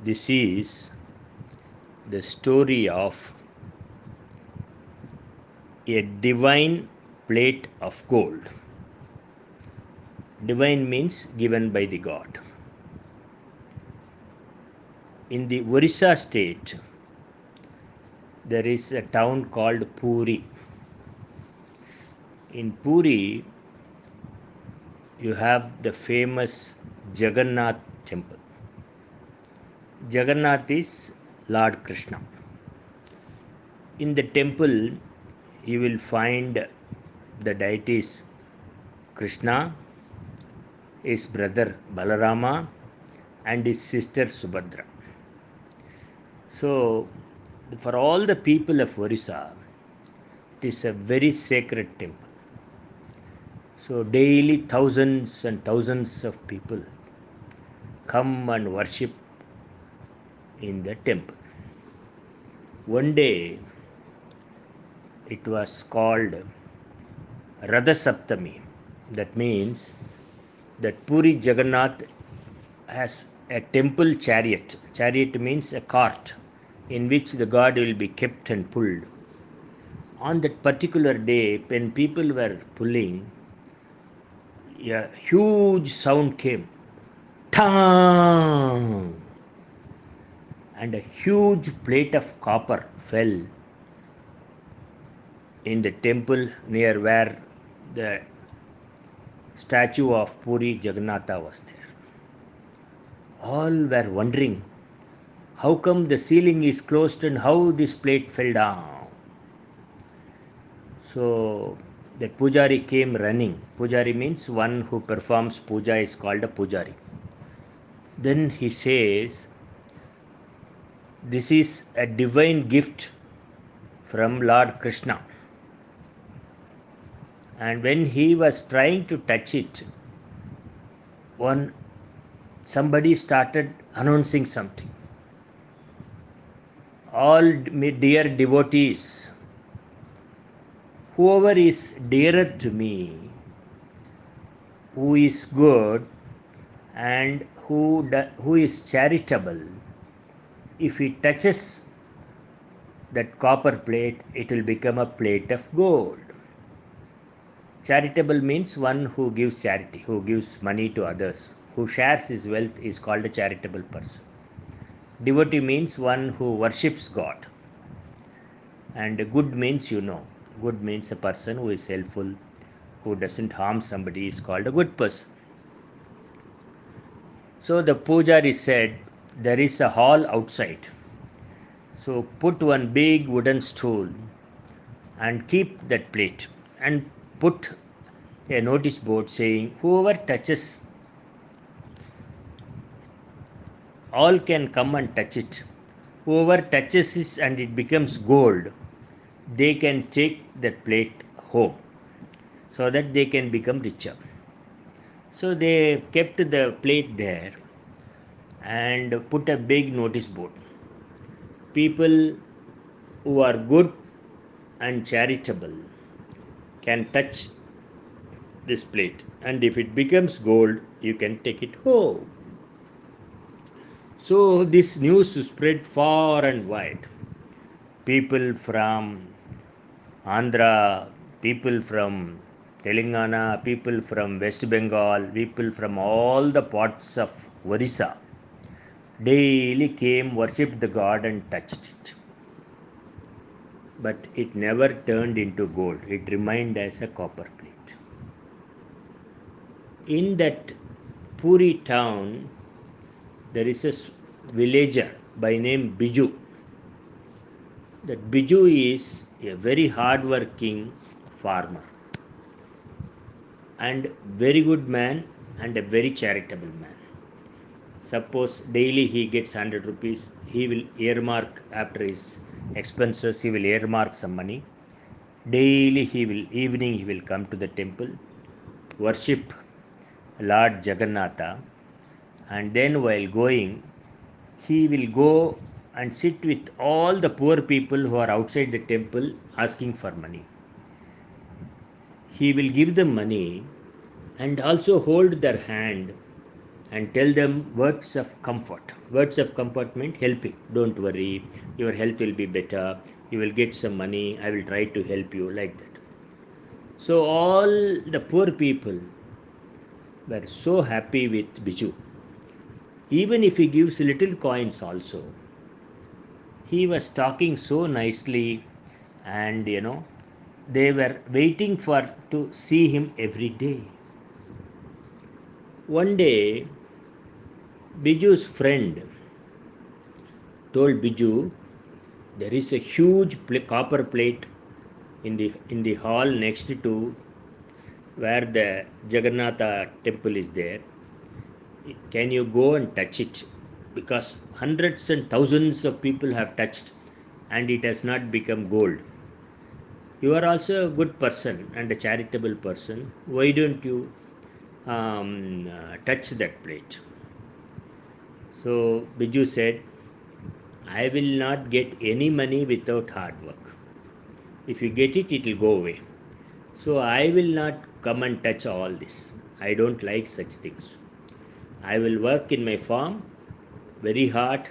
This is the story of a divine plate of gold. Divine means given by the God. In the Orissa state, there is a town called Puri. In Puri, you have the famous Jagannath temple. Jagannath is Lord Krishna. In the temple, you will find the deities Krishna, his brother Balarama, and his sister Subhadra. So, for all the people of Orissa, it is a very sacred temple. So, daily thousands and thousands of people come and worship in the temple. One day, it was called Radha Saptami. That means that Puri Jagannath has a temple chariot. Chariot means a cart in which the god will be kept and pulled. On that particular day, when people were pulling, a huge sound came. Tang! And a huge plate of copper fell in the temple near where the statue of Puri Jagannatha was there. All were wondering how come the ceiling is closed and how this plate fell down. So that pujari came running. Pujari means one who performs puja is called a pujari. Then he says, this is a divine gift from Lord Krishna. And when he was trying to touch it, somebody started announcing something. All dear devotees, whoever is dearer to me, who is good and who is charitable, if he touches that copper plate, it will become a plate of gold. Charitable means one who gives charity, who gives money to others, who shares his wealth is called a charitable person. Devotee means one who worships God. And good means, good means a person who is helpful, who doesn't harm somebody is called a good person. So the pujari said, there is a hall outside. So put one big wooden stool and keep that plate and put a notice board saying, whoever touches, all can come and touch it. Whoever touches it and it becomes gold, they can take that plate home so that they can become richer. So they kept the plate there and put a big notice board. People who are good and charitable can touch this plate, and if it becomes gold, you can take it home. So this news spread far and wide. People from Andhra, people from Telangana, people from West Bengal, people from all the parts of Orissa daily came, worshipped the god and touched it. But it never turned into gold. It remained as a copper plate. In that Puri town, there is a villager by name Biju. That Biju is a very hard-working farmer and very good man and a very charitable man. Suppose daily he gets 100 rupees, he will earmark after his expenses, he will earmark some money. Daily evening he will come to the temple, worship Lord Jagannatha, and then while going, he will go and sit with all the poor people who are outside the temple asking for money. He will give them money and also hold their hand and tell them words of comfort. Words of comfort meant helping. Don't worry, your health will be better. You will get some money. I will try to help you, like that. So all the poor people were so happy with Biju. Even if he gives little coins also, he was talking so nicely, and they were waiting for to see him every day. One day, Biju's friend told Biju, there is a huge copper plate in the hall next to where the Jagannatha temple is there. Can you go and touch it? Because hundreds and thousands of people have touched and it has not become gold. You are also a good person and a charitable person. Why don't you touch that plate? So Biju said, I will not get any money without hard work. If you get it, it will go away. So I will not come and touch all this. I don't like such things. I will work in my farm very hard,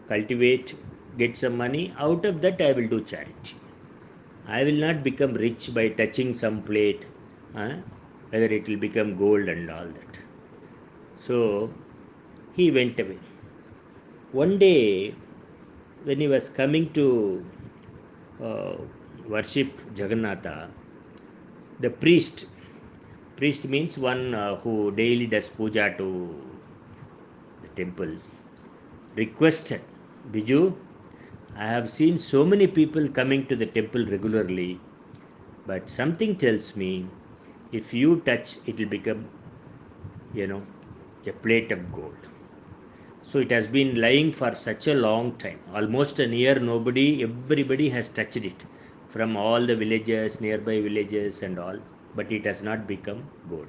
cultivate, get some money. Out of that, I will do charity. I will not become rich by touching some plate, whether it will become gold and all that. So he went away. One day, when he was coming to uh, worship Jagannatha, the priest means one who daily does puja to the temple, requested, Biju, I have seen so many people coming to the temple regularly, but something tells me if you touch, it will become, a plate of gold. So it has been lying for such a long time, almost a year. Everybody has touched it from all the villages, nearby villages, and all, but it has not become gold.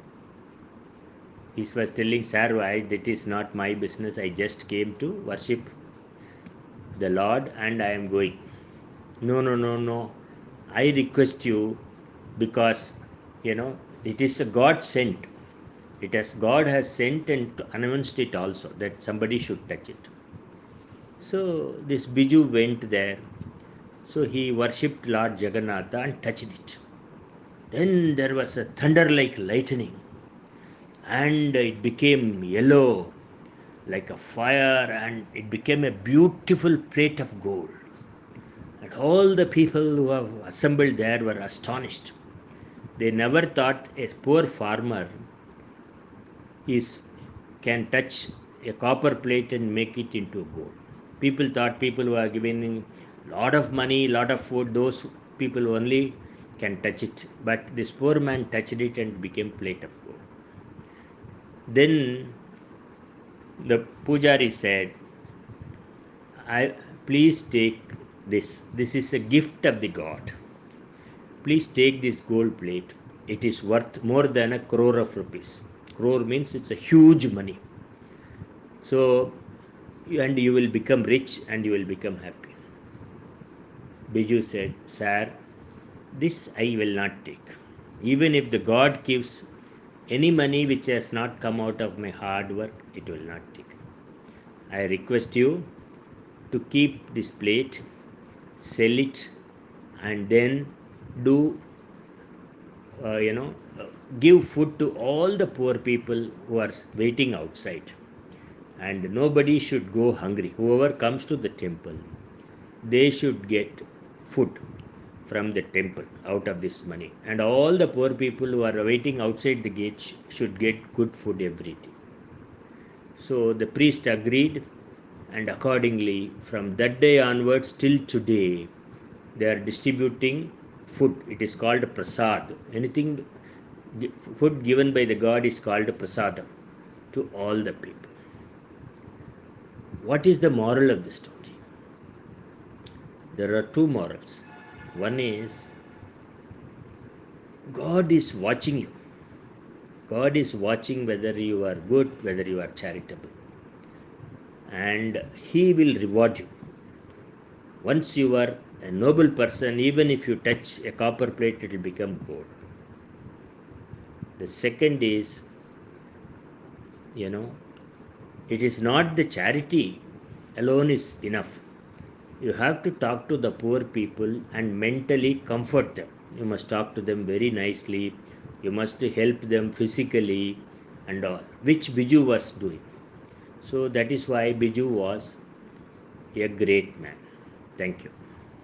He was telling, sir, that is not my business. I just came to worship the Lord and I am going. No, no, no, no. I request you because, it is a God sent. It has God has sent and announced it also that somebody should touch it. So this Biju went there. So he worshipped Lord Jagannatha and touched it. Then there was a thunder like lightning, and it became yellow like a fire, and it became a beautiful plate of gold. And all the people who have assembled there were astonished. They never thought a poor farmer is can touch a copper plate and make it into gold. People thought people who are giving lot of money, lot of food, those people only can touch it. But this poor man touched it and became plate of gold. Then the pujari said, I please take this. This is a gift of the God. Please take this gold plate. It is worth more than 1 crore of rupees. Crore means it's a huge money. So, and you will become rich and you will become happy. Biju said, sir, this I will not take. Even if the God gives any money which has not come out of my hard work, it will not take. I request you to keep this plate, sell it, and then do, give food to all the poor people who are waiting outside. And nobody should go hungry. Whoever comes to the temple, they should get food from the temple out of this money. And all the poor people who are waiting outside the gate should get good food every day. So the priest agreed, and accordingly, from that day onwards till today, they are distributing food. It is called prasad. Anything, food given by the God is called prasadam to all the people. What is the moral of the story? There are two morals. One is, God is watching you. God is watching whether you are good, whether you are charitable. And He will reward you. Once you are a noble person, even if you touch a copper plate, it will become gold. The second is, It is not the charity alone is enough. You have to talk to the poor people and mentally comfort them. You must talk to them very nicely. You must help them physically and all, which Biju was doing. So that is why Biju was a great man. Thank you.